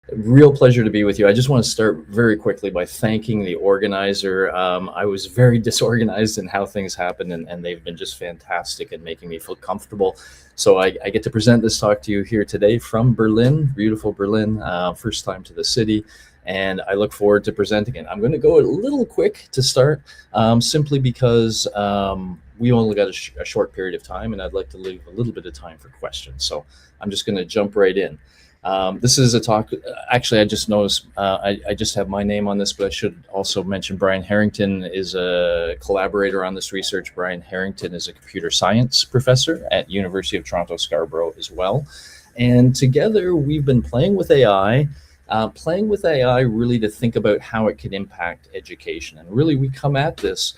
Real pleasure to be with you. I just want to start very quickly by thanking the organizer. I was very disorganized in how things happened, and they've been just fantastic at making me feel comfortable. So I get to present this talk to you here today from Berlin, beautiful Berlin, first time to the city, and I look forward to presenting it. I'm going to go a little quick to start, simply because we only got a short period of time, and I'd like to leave a little bit of time for questions. So I'm just going to jump right in. This is a talk. Actually, I just noticed I just have my name on this, but I should also mention Brian Harrington is a collaborator on this research. Brian Harrington is a computer science professor at University of Toronto Scarborough as well. And together we've been playing with AI really to think about how it could impact education. And really we come at this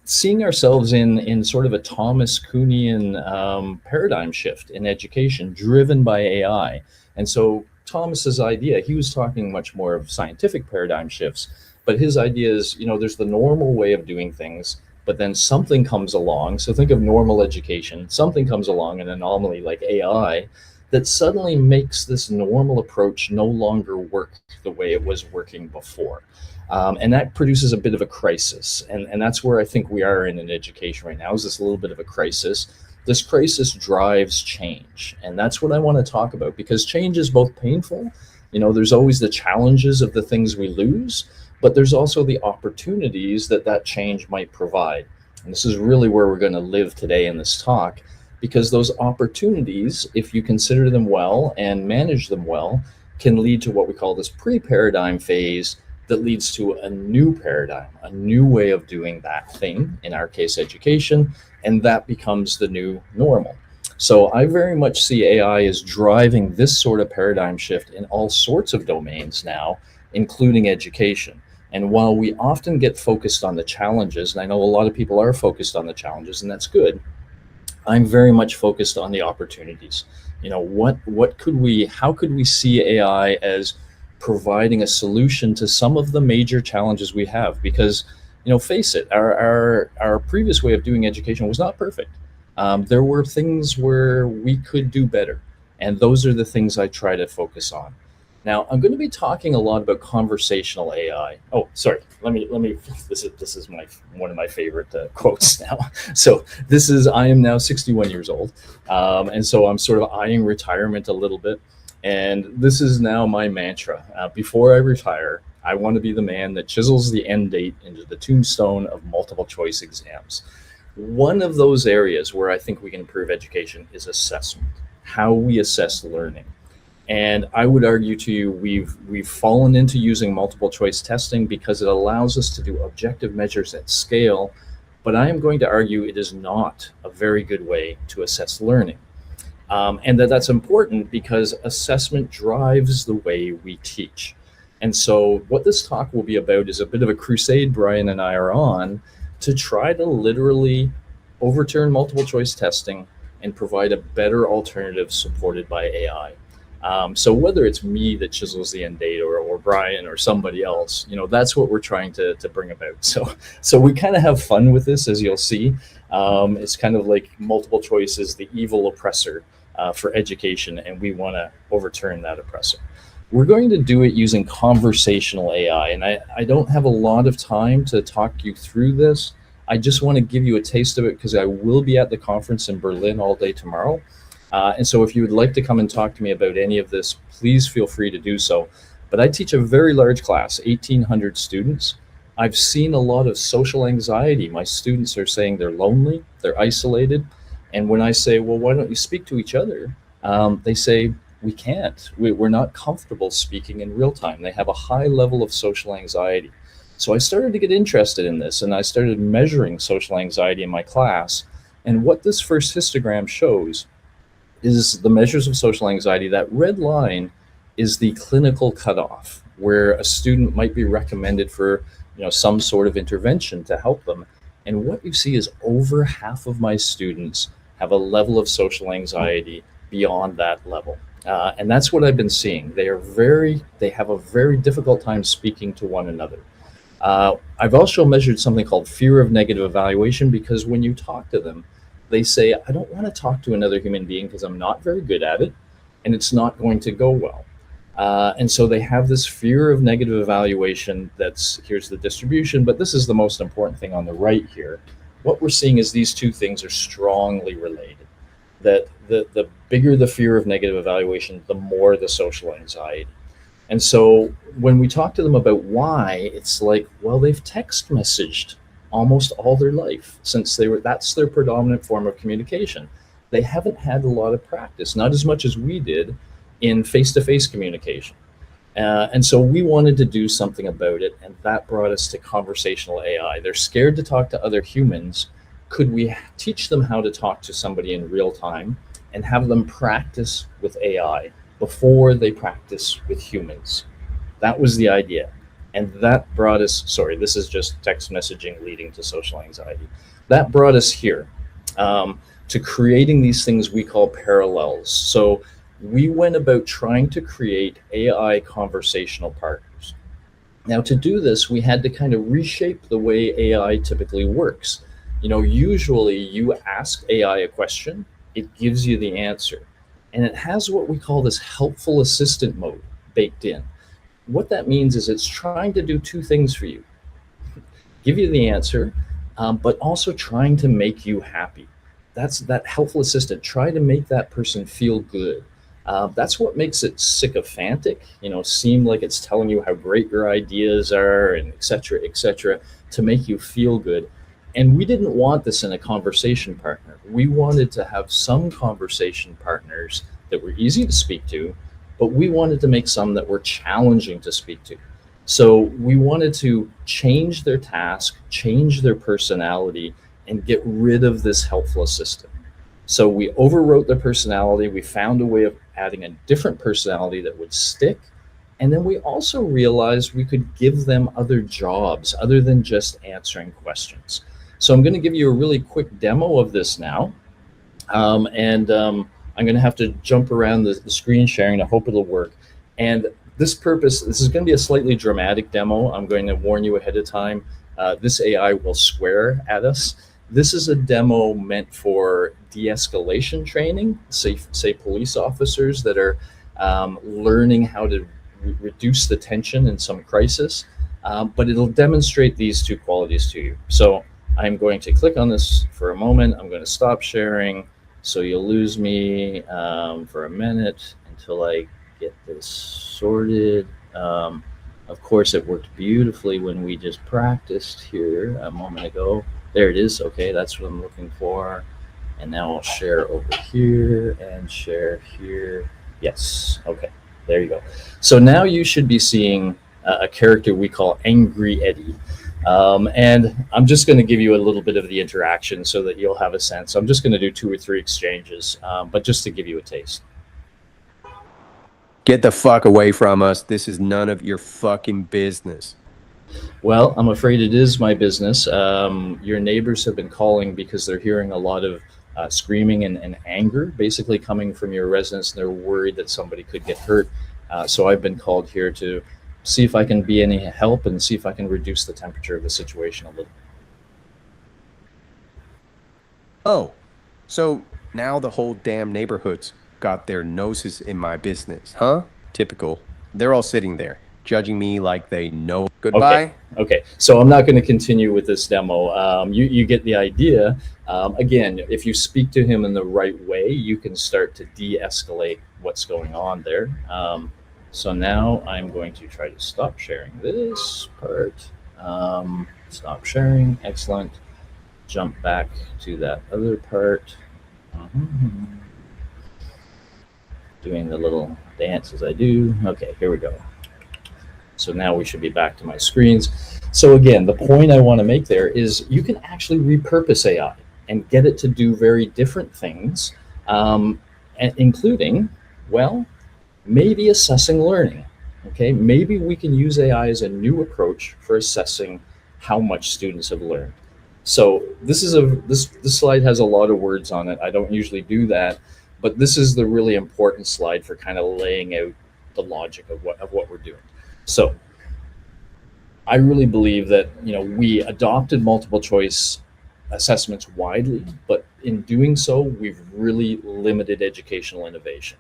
seeing ourselves in sort of a Thomas Kuhnian paradigm shift in education driven by AI. And so Thomas's idea, he was talking much more of scientific paradigm shifts, but his idea is, there's the normal way of doing things, but then something comes along. So think of normal education, something comes along, an anomaly like AI, that suddenly makes this normal approach no longer work the way it was working before. And that produces a bit of a crisis. And that's where I think we are in education right now, is this little bit of a crisis. This crisis drives change. And that's what I want to talk about, because change is both painful. There's always the challenges of the things we lose, but there's also the opportunities that change might provide. And this is really where we're going to live today in this talk, because those opportunities, if you consider them well and manage them well, can lead to what we call this pre-paradigm phase that leads to a new paradigm, a new way of doing that thing, in our case, education, and that becomes the new normal. So I very much see AI as driving this sort of paradigm shift in all sorts of domains now, including education. And while we often get focused on the challenges, and I know a lot of people are focused on the challenges, and that's good, I'm very much focused on the opportunities. How could we see AI as providing a solution to some of the major challenges we have? Because, face it, our previous way of doing education was not perfect. There were things where we could do better, and those are the things I try to focus on. Now, I'm going to be talking a lot about conversational AI. Oh, sorry. Let me. This is one of my favorite quotes now. So I am now 61 years old, and so I'm sort of eyeing retirement a little bit. And this is now my mantra. Before I retire, I want to be the man that chisels the end date into the tombstone of multiple choice exams. One of those areas where I think we can improve education is assessment, how we assess learning. And I would argue to you, we've fallen into using multiple choice testing because it allows us to do objective measures at scale, but I am going to argue it is not a very good way to assess learning. And that's important because assessment drives the way we teach. And so what this talk will be about is a bit of a crusade Brian and I are on to try to literally overturn multiple choice testing and provide a better alternative supported by AI. So whether it's me that chisels the end date or Brian or somebody else, that's what we're trying to bring about. So we kind of have fun with this, as you'll see. It's kind of like multiple choice is the evil oppressor for education, and we want to overturn that oppressor. We're going to do it using conversational AI, and I don't have a lot of time to talk you through this. I just want to give you a taste of it because I will be at the conference in Berlin all day tomorrow. And so if you would like to come and talk to me about any of this, please feel free to do so. But I teach a very large class, 1,800 students. I've seen a lot of social anxiety. My students are saying they're lonely, they're isolated. And when I say, well, why don't you speak to each other? They say, we can't. We're not comfortable speaking in real time. They have a high level of social anxiety. So I started to get interested in this, and I started measuring social anxiety in my class. And what this first histogram shows is the measures of social anxiety. That red line is the clinical cutoff, where a student might be recommended for some sort of intervention to help them. And what you see is over half of my students have a level of social anxiety beyond that level. And that's what I've been seeing. They have a very difficult time speaking to one another. I've also measured something called fear of negative evaluation, because when you talk to them, they say, I don't want to talk to another human being because I'm not very good at it, and it's not going to go well. And so they have this fear of negative evaluation. Here's the distribution, but this is the most important thing on the right here. What we're seeing is these two things are strongly related. That the bigger the fear of negative evaluation, the more the social anxiety. And so when we talk to them about why, it's like, well, they've text messaged almost all their life since that's their predominant form of communication. They haven't had a lot of practice, not as much as we did, in face-to-face communication. And so we wanted to do something about it, and that brought us to conversational AI. They're scared to talk to other humans. Could we teach them how to talk to somebody in real time and have them practice with AI before they practice with humans? That was the idea. And that brought us, sorry, this is just text messaging leading to social anxiety. That brought us here to creating these things we call parallels. So we went about trying to create AI conversational partners. Now, to do this, we had to kind of reshape the way AI typically works. Usually you ask AI a question, it gives you the answer, and it has what we call this helpful assistant mode baked in. What that means is it's trying to do two things for you: give you the answer, but also trying to make you happy. That's that helpful assistant. Try to make that person feel good. That's what makes it sycophantic, seem like it's telling you how great your ideas are, and et cetera, to make you feel good. And we didn't want this in a conversation partner. We wanted to have some conversation partners that were easy to speak to, but we wanted to make some that were challenging to speak to. So we wanted to change their task, change their personality, and get rid of this helpful assistant. So we overwrote their personality. We found a way of adding a different personality that would stick. And then we also realized we could give them other jobs other than just answering questions. So I'm going to give you a really quick demo of this now. I'm going to have to jump around the screen sharing. I hope it'll work. And this is going to be a slightly dramatic demo. I'm going to warn you ahead of time. This AI will swear at us. This is a demo meant for de-escalation training, say police officers that are learning how to reduce the tension in some crisis, but it'll demonstrate these two qualities to you. So I'm going to click on this for a moment. I'm going to stop sharing, so you'll lose me for a minute until I get this sorted. Of course, it worked beautifully when we just practiced here a moment ago. There it is. Okay, that's what I'm looking for. And now I'll share over here and share here. Yes. Okay, there you go. So now you should be seeing a character we call Angry Eddie. And I'm just going to give you a little bit of the interaction so that you'll have a sense. I'm just going to do 2 or 3 exchanges, but just to give you a taste. Get the fuck away from us. This is none of your fucking business. Well, I'm afraid it is my business. Your neighbors have been calling because they're hearing a lot of screaming and anger basically coming from your residence, and they're worried that somebody could get hurt. So I've been called here to see if I can be any help and see if I can reduce the temperature of the situation a little. Oh, so now the whole damn neighborhood's got their noses in my business, huh? Typical. They're all sitting there, judging me like they know. Goodbye. Okay. So I'm not going to continue with this demo. You get the idea. Again, if you speak to him in the right way, you can start to de-escalate what's going on there. So now I'm going to try to stop sharing this part. Stop sharing. Excellent. Jump back to that other part. Doing the little dance as I do. Okay, here we go. So now we should be back to my screens. So again, the point I want to make there is you can actually repurpose AI and get it to do very different things, including, well, maybe assessing learning. Okay, maybe we can use AI as a new approach for assessing how much students have learned. So this slide has a lot of words on it. I don't usually do that, but this is the really important slide for kind of laying out the logic of what we're doing. So I really believe that we adopted multiple choice assessments widely, but in doing so, we've really limited educational innovation.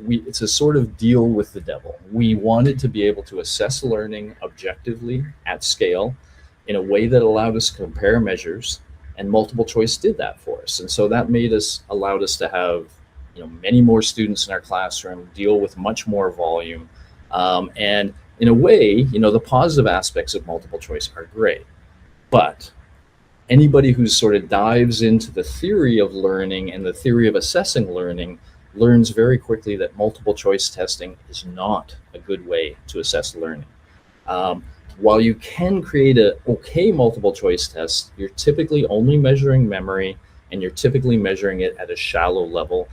it's a sort of deal with the devil. We wanted to be able to assess learning objectively at scale in a way that allowed us to compare measures, and multiple choice did that for us. And so that allowed us to have many more students in our classroom, deal with much more volume, and in a way, the positive aspects of multiple choice are great. But anybody who sort of dives into the theory of learning and the theory of assessing learning learns very quickly that multiple choice testing is not a good way to assess learning. While you can create a okay multiple choice test, you're typically only measuring memory, and you're typically measuring it at a shallow level.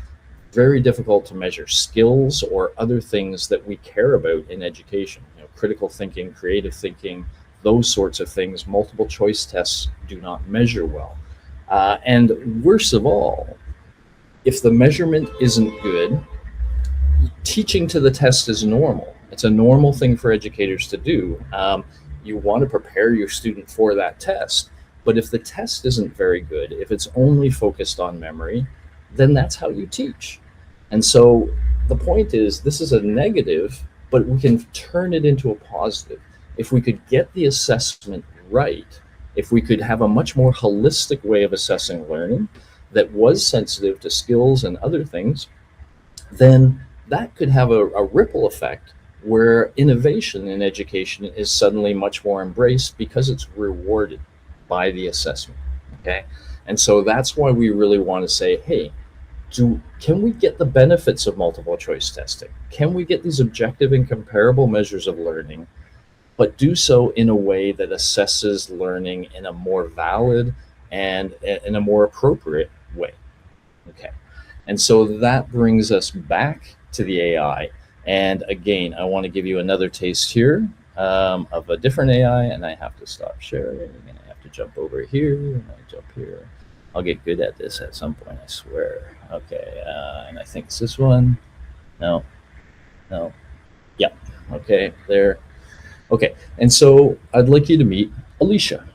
Very difficult to measure skills or other things that we care about in education. Critical thinking, creative thinking, those sorts of things, multiple choice tests do not measure well. And worst of all, if the measurement isn't good, teaching to the test is normal. It's a normal thing for educators to do. You want to prepare your student for that test, but if the test isn't very good, if it's only focused on memory, then that's how you teach. And so the point is, this is a negative, but we can turn it into a positive. If we could get the assessment right, if we could have a much more holistic way of assessing learning that was sensitive to skills and other things, then that could have a ripple effect where innovation in education is suddenly much more embraced because it's rewarded by the assessment, okay? And so that's why we really want to say, hey, can we get the benefits of multiple choice testing? Can we get these objective and comparable measures of learning, but do so in a way that assesses learning in a more valid and in a more appropriate way? Okay. And so that brings us back to the AI. And again, I want to give you another taste here of a different AI, and I have to stop sharing, and I have to jump over here, and I jump here. I'll get good at this at some point, I swear. Okay, and I think it's this one. No, yeah, okay, there. Okay, and so I'd like you to meet Alicia.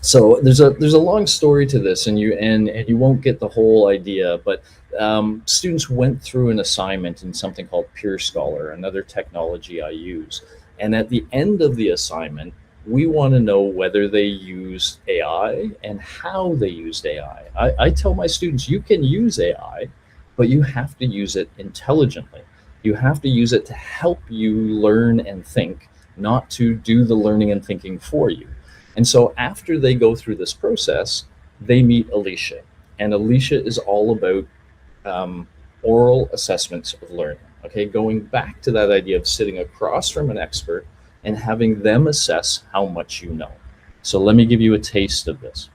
So there's a long story to this, and you won't get the whole idea, but students went through an assignment in something called Peer Scholar, another technology I use. And at the end of the assignment, we want to know whether they used AI and how they used AI. I tell my students, you can use AI, but you have to use it intelligently. You have to use it to help you learn and think, not to do the learning and thinking for you. And so after they go through this process, they meet Alicia. And Alicia is all about oral assessments of learning, okay? Going back to that idea of sitting across from an expert and having them assess how much you know. So let me give you a taste of this.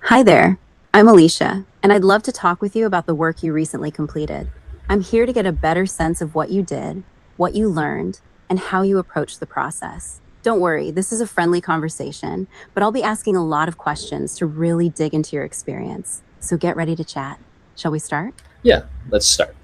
Hi there, I'm Alicia, and I'd love to talk with you about the work you recently completed. I'm here to get a better sense of what you did, what you learned, and how you approached the process. Don't worry, this is a friendly conversation, but I'll be asking a lot of questions to really dig into your experience. So get ready to chat. Shall we start? Yeah, let's start.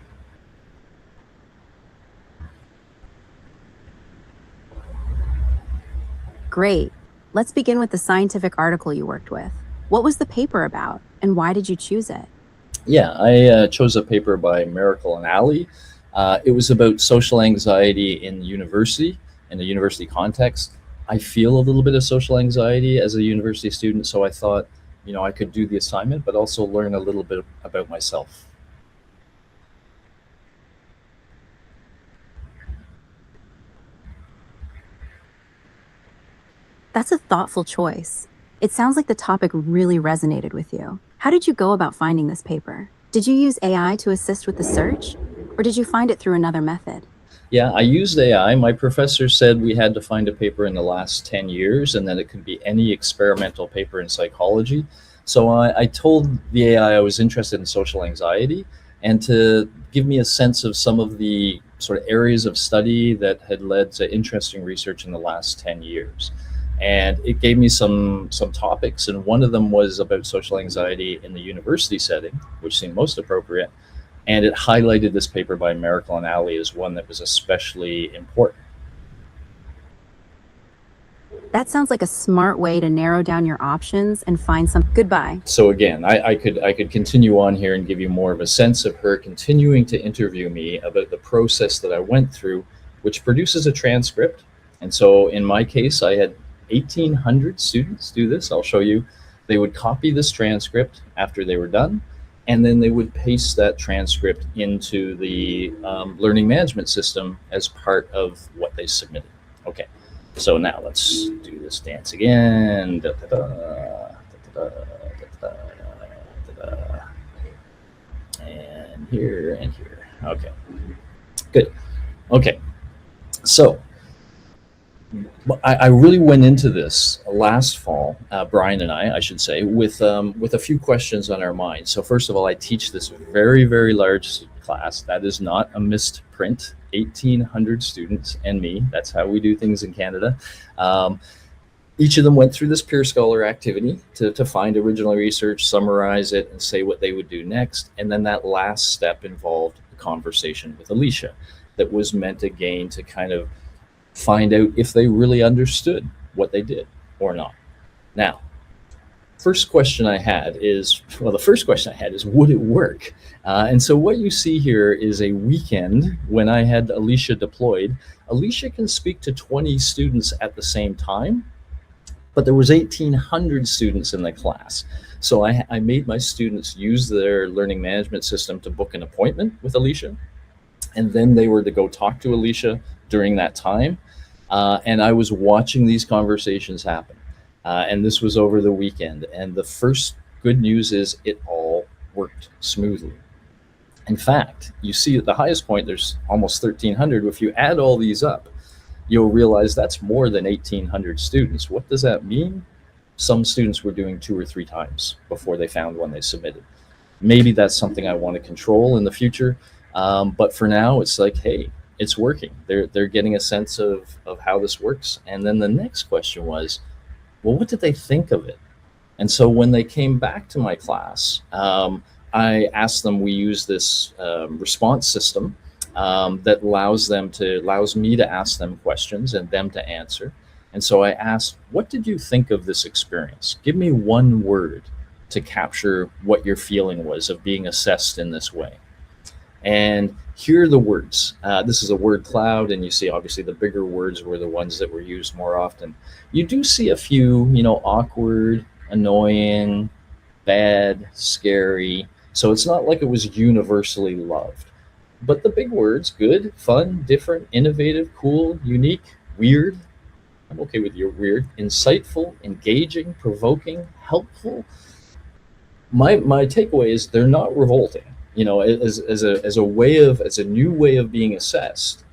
Great. Let's begin with the scientific article you worked with. What was the paper about, and why did you choose it? Yeah, I chose a paper by Miracle and Ali. It was about social anxiety in university, in the university context. I feel a little bit of social anxiety as a university student, so I thought, I could do the assignment, but also learn a little bit about myself. That's a thoughtful choice. It sounds like the topic really resonated with you. How did you go about finding this paper? Did you use AI to assist with the search, or did you find it through another method? Yeah, I used AI. My professor said we had to find a paper in the last 10 years and that it could be any experimental paper in psychology. So I told the AI I was interested in social anxiety and to give me a sense of some of the sort of areas of study that had led to interesting research in the last 10 years. And it gave me some topics, and one of them was about social anxiety in the university setting, which seemed most appropriate. And it highlighted this paper by Miracle and Ali as one that was especially important. That sounds like a smart way to narrow down your options and find some. Goodbye. So again, I could continue on here and give you more of a sense of her continuing to interview me about the process that I went through, which produces a transcript. And so in my case, I had 1,800 students do this. I'll show you. They would copy this transcript after they were done, and then they would paste that transcript into the learning management system as part of what they submitted. Okay, so now let's do this dance again. Da, da, da, da, da, da, da, da. And here and here. Okay, good. Okay, so I really went into this last fall, Brian and I should say, with a few questions on our mind. So first of all, I teach this very, very large class. That is not a missed print. 1,800 students and me. That's how we do things in Canada. Each of them went through this peer scholar activity to find original research, summarize it, and say what they would do next. And then that last step involved a conversation with Alicia that was meant again to kind of find out if they really understood what they did or not. Now, first question I had is, well, the first question I had is, would it work? And so what you see here is a weekend when I had Alicia deployed. Alicia can speak to 20 students at the same time, but there was 1,800 students in the class. So I made my students use their learning management system to book an appointment with Alicia. And then they were to go talk to Alicia during that time. And I was watching these conversations happen. And this was over the weekend. And the first good news is it all worked smoothly. In fact, you see at the highest point, there's almost 1,300. If you add all these up, you'll realize that's more than 1,800 students. What does that mean? Some students were doing 2 or 3 times before they found one they submitted. Maybe that's something I want to control in the future. But for now, it's like, hey, it's working. They're getting a sense of how this works. And then the next question was, well, what did they think of it? And so when they came back to my class, I asked them, we use this response system that allows me to ask them questions and them to answer. And so I asked, what did you think of this experience? Give me one word to capture what your feeling was of being assessed in this way. And here are the words. This is a word cloud, and you see obviously the bigger words were the ones that were used more often. You do see a few, awkward, annoying, bad, scary. So it's not like it was universally loved. But the big words, good, fun, different, innovative, cool, unique, weird. I'm okay with your weird. Insightful, engaging, provoking, helpful. My takeaway is they're not revolting. As a new way of being assessed,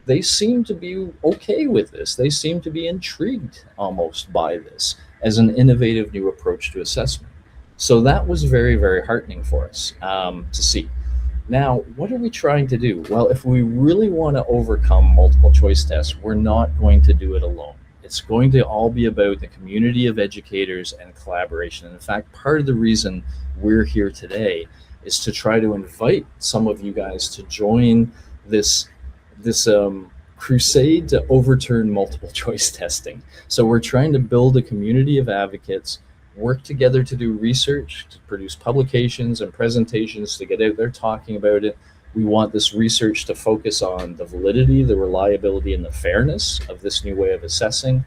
they seem to be okay with this. They seem to be intrigued almost by this as an innovative new approach to assessment. So that was very, very heartening for us to see. Now, what are we trying to do? Well, if we really want to overcome multiple choice tests, we're not going to do it alone. It's going to all be about the community of educators and collaboration. And in fact, part of the reason we're here today is to try to invite some of you guys to join this crusade to overturn multiple choice testing. So we're trying to build a community of advocates, work together to do research, to produce publications and presentations, to get out there talking about it. We want this research to focus on the validity, the reliability, and the fairness of this new way of assessing.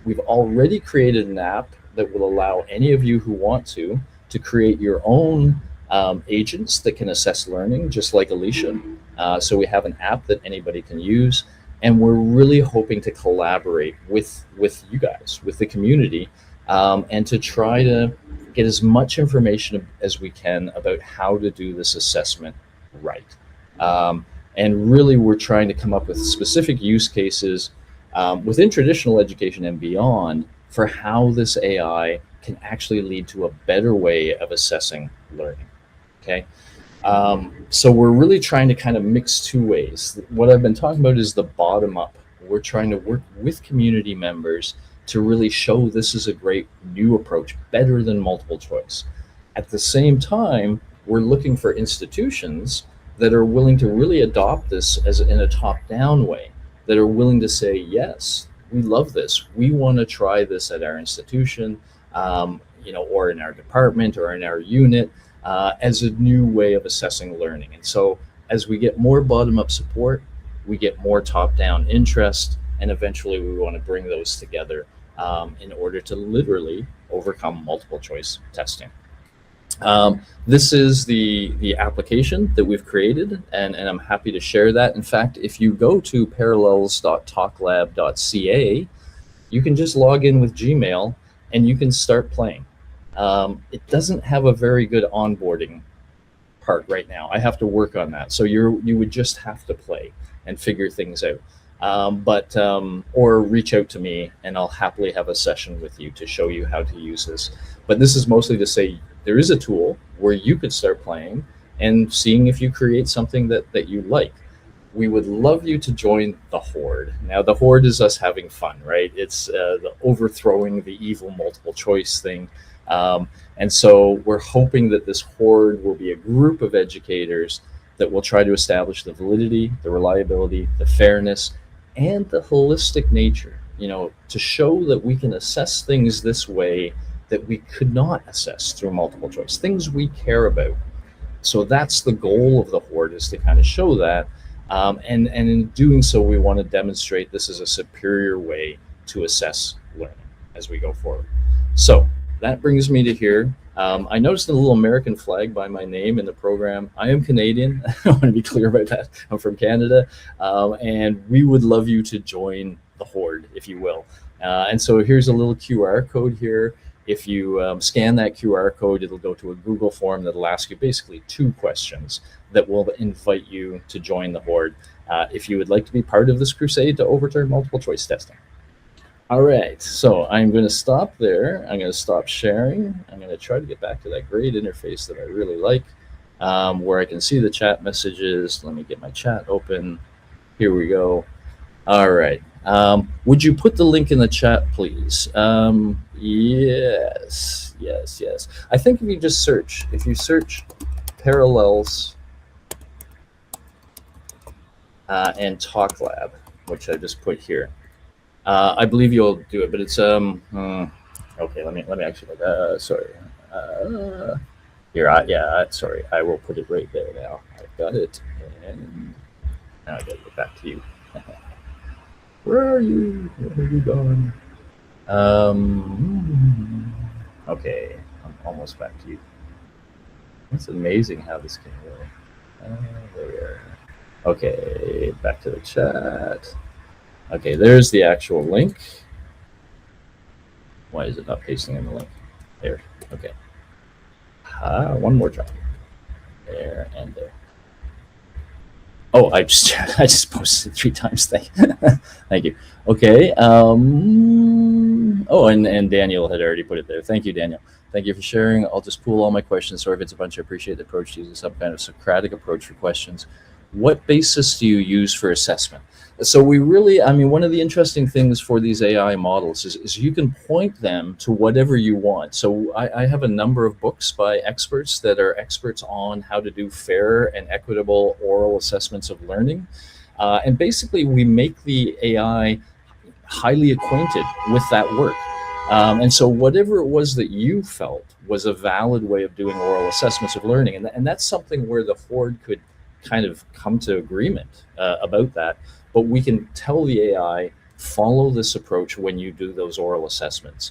We've already created an app that will allow any of you who want to create your own agents that can assess learning, just like Alicia. So we have an app that anybody can use, and we're really hoping to collaborate with you guys, with the community, and to try to get as much information as we can about how to do this assessment right. And really, we're trying to come up with specific use cases within traditional education and beyond for how this AI can actually lead to a better way of assessing learning. Okay, so we're really trying to kind of mix 2 ways. What I've been talking about is the bottom up. We're trying to work with community members to really show this is a great new approach, better than multiple choice. At the same time, we're looking for institutions that are willing to really adopt this as in a top-down way, that are willing to say, yes, we love this. We want to try this at our institution, or in our department or in our unit as a new way of assessing learning. And so as we get more bottom-up support, we get more top-down interest, and eventually we want to bring those together in order to literally overcome multiple choice testing. This is the application that we've created, and I'm happy to share that. In fact, if you go to parallels.talklab.ca, you can just log in with Gmail and you can start playing. It doesn't have a very good onboarding part right now. I have to work on that. So you would just have to play and figure things out. Or reach out to me and I'll happily have a session with you to show you how to use this. But this is mostly to say there is a tool where you could start playing and seeing if you create something that you like. We would love you to join the Horde. Now, the Horde is us having fun, right? It's the overthrowing the evil multiple choice thing. And so we're hoping that this Horde will be a group of educators that will try to establish the validity, the reliability, the fairness, and the holistic nature, to show that we can assess things this way that we could not assess through multiple choice, things we care about. So that's the goal of the Horde, is to kind of show that. And in doing so, we want to demonstrate this is a superior way to assess learning as we go forward. So that brings me to here. I noticed a little American flag by my name in the program. I am Canadian. I want to be clear about that. I'm from Canada. And we would love you to join the Horde, if you will. And so here's a little QR code here. If you scan that QR code, it'll go to a Google form that'll ask you basically 2 questions that will invite you to join the Horde if you would like to be part of this crusade to overturn multiple choice testing. All right, so I'm going to stop there. I'm going to stop sharing. I'm going to try to get back to that great interface that I really like, where I can see the chat messages. Let me get my chat open. Here we go. All right. Would you put the link in the chat, please? Yes. I think if you just search, Parallels and Talk Lab, which I just put here, I believe you'll do it. But it's okay. Let me actually sorry. Sorry. I will put it right there now. I've got it, and now I got to get back to you. Where are you? Where have you gone? Okay, I'm almost back to you. It's amazing how this can go. There we are. Okay, back to the chat. Okay, there's the actual link. Why is it not pasting in the link? There. Okay. One more try. There and there. Oh, I just posted it 3 times. Thank you. Okay. Oh, and Daniel had already put it there. Thank you, Daniel. Thank you for sharing. I'll just pool all my questions. Sorry if it's a bunch. I appreciate the approach to using some kind of Socratic approach for questions. What basis do you use for assessment? So we really, one of the interesting things for these AI models is you can point them to whatever you want. So I have a number of books by experts that are experts on how to do fair and equitable oral assessments of learning. And basically we make the AI highly acquainted with that work. And so whatever it was that you felt was a valid way of doing oral assessments of learning, and that's something where the Horde could kind of come to agreement about that. But we can tell the AI, follow this approach when you do those oral assessments.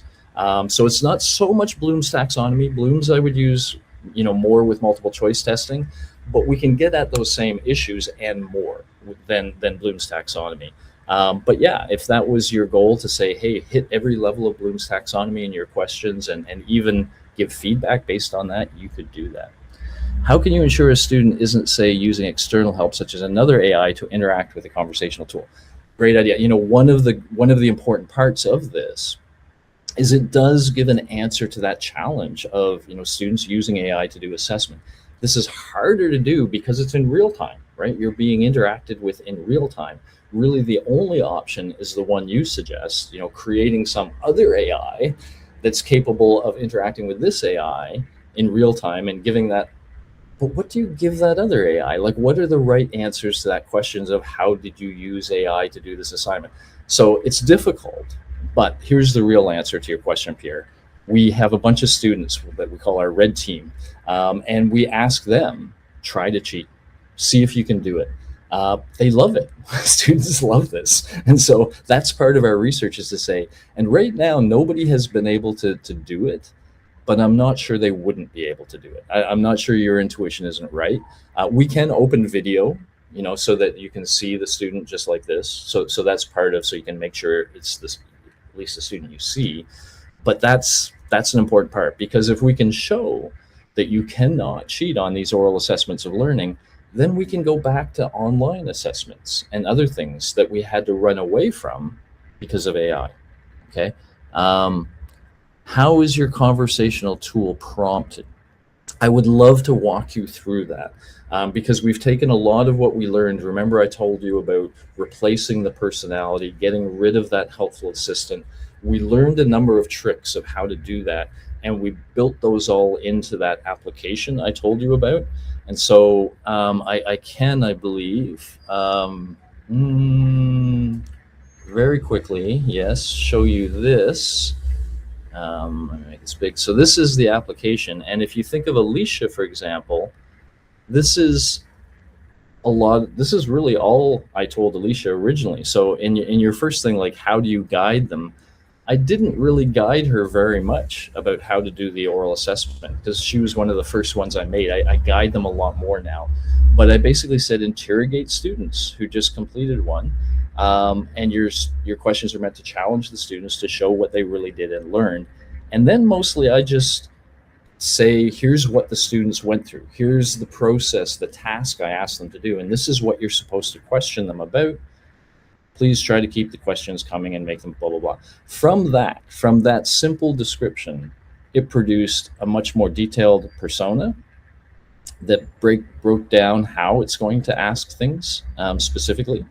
So it's not so much Bloom's taxonomy. Bloom's I would use, more with multiple choice testing, but we can get at those same issues and more than Bloom's taxonomy. But yeah, if that was your goal to say, hey, hit every level of Bloom's taxonomy in your questions and even give feedback based on that, you could do that. How can you ensure a student isn't, say, using external help such as another AI to interact with a conversational tool? Great idea. One of the important parts of this is it does give an answer to that challenge of students using AI to do assessment. This is harder to do because it's in real time, right? You're being interacted with in real time. Really, the only option is the one you suggest, creating some other AI that's capable of interacting with this AI in real time and giving that. But what do you give that other AI? Like, what are the right answers to that questions of how did you use AI to do this assignment? So it's difficult, but here's the real answer to your question, Pierre. We have a bunch of students that we call our red team, and we ask them, try to cheat, see if you can do it. They love it. Students love this. And so that's part of our research, is to say, and right now nobody has been able to do it, but I'm not sure they wouldn't be able to do it. I'm not sure your intuition isn't right. We can open video, so that you can see the student just like this. So that's part of, so you can make sure it's this, at least the student you see. But that's an important part, because if we can show that you cannot cheat on these oral assessments of learning, then we can go back to online assessments and other things that we had to run away from because of AI. Okay. How is your conversational tool prompted? I would love to walk you through that, because we've taken a lot of what we learned. Remember, I told you about replacing the personality, getting rid of that helpful assistant. We learned a number of tricks of how to do that, and we built those all into that application I told you about. And so I can, I believe, very quickly, yes, show you this. Let me make this big. So this is the application. And if you think of Alicia, for example, this is really all I told Alicia originally. So in your first thing, like, how do you guide them? I didn't really guide her very much about how to do the oral assessment, because she was one of the first ones I made. I guide them a lot more now. But I basically said, interrogate students who just completed one. And your questions are meant to challenge the students to show what they really did and learned. And then mostly I just say, here's what the students went through. Here's the process, the task I asked them to do. And this is what you're supposed to question them about. Please try to keep the questions coming and make them blah, blah, blah. From that simple description, it produced a much more detailed persona that broke down how it's going to ask things specifically.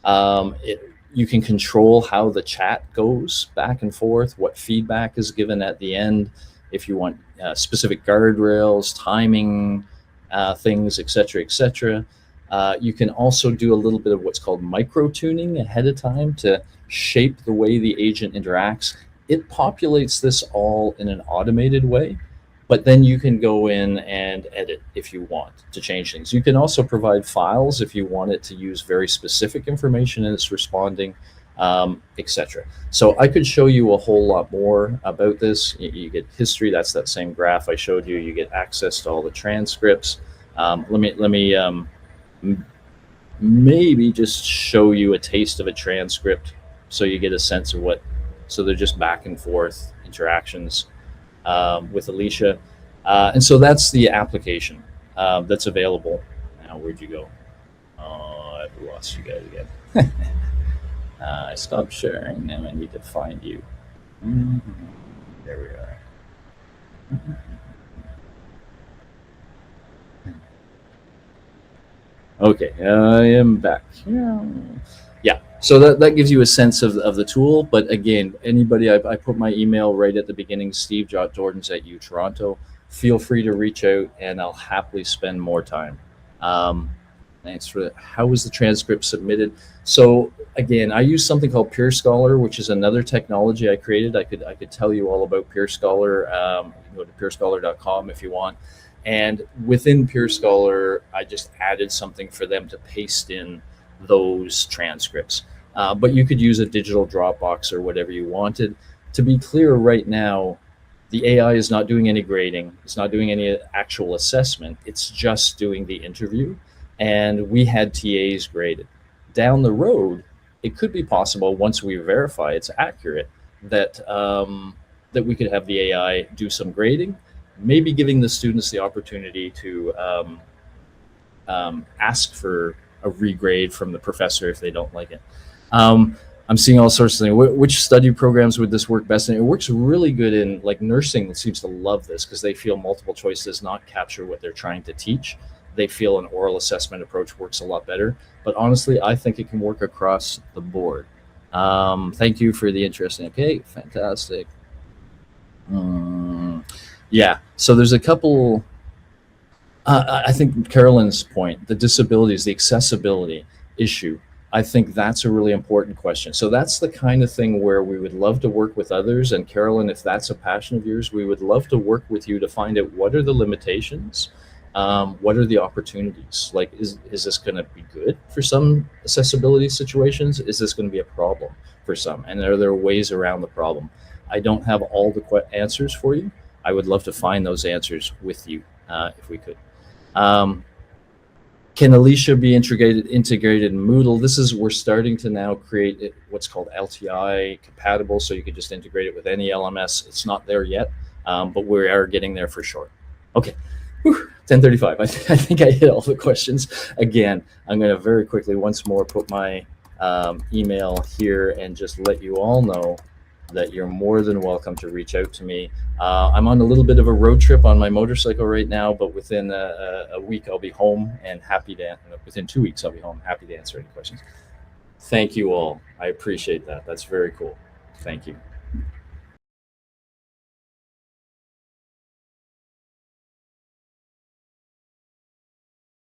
You can control how the chat goes back and forth, what feedback is given at the end, if you want specific guardrails, timing, things, etc., etc. You can also do a little bit of what's called micro-tuning ahead of time to shape the way the agent interacts. It populates this all in an automated way, but then you can go in and edit if you want to change things. You can also provide files if you want it to use very specific information and it's responding, etc. So I could show you a whole lot more about this. You get history, that's that same graph I showed you. You get access to all the transcripts. Let me maybe just show you a taste of a transcript so you get a sense of what, so they're just back and forth interactions with Alicia. And so that's the application that's available. Now, where'd you go? Oh, I've lost you guys again. I stopped sharing, now I need to find you. There we are. Okay, I am back. Yeah, so that gives you a sense of the tool. But again, anybody, I put my email right at the beginning, steve.joordens@utoronto. Feel free to reach out and I'll happily spend more time. Thanks for that. How was the transcript submitted? So again, I use something called PeerScholar, which is another technology I created. I could tell you all about PeerScholar. You can go to peerscholar.com if you want. And within PeerScholar, I just added something for them to paste in those transcripts. But you could use a digital Dropbox or whatever you wanted. To be clear, right now, the AI is not doing any grading. It's not doing any actual assessment. It's just doing the interview. And we had TAs graded. Down the road, it could be possible, once we verify it's accurate, that that we could have the AI do some grading, maybe giving the students the opportunity to ask for a regrade from the professor if they don't like it. I'm seeing all sorts of things. Which study programs would this work best in? It works really good in, like, nursing seems to love this because they feel multiple choice does not capture what they're trying to teach. They feel an oral assessment approach works a lot better. But honestly, I think it can work across the board. Thank you for the interest. Okay, fantastic. Yeah, so there's a couple, I think Carolyn's point, the disabilities, the accessibility issue. I think that's a really important question. So that's the kind of thing where we would love to work with others. And Carolyn, if that's a passion of yours, we would love to work with you to find out what are the limitations, what are the opportunities. Like, is this going to be good for some accessibility situations? Is this going to be a problem for some? And are there ways around the problem? I don't have all the answers for you. I would love to find those answers with you if we could. Can Alicia be integrated in Moodle? We're starting to now create what's called LTI compatible, so you can just integrate it with any LMS. It's not there yet, but we are getting there for sure. Okay, 10:35. I think I hit all the questions. Again, I'm going to very quickly once more put my email here and just let you all know that you're more than welcome to reach out to me. I'm on a little bit of a road trip on my motorcycle right now, but within a week I'll be home and happy to, within 2 weeks I'll be home, happy to answer any questions. Thank you all. I appreciate that. That's very cool. Thank you.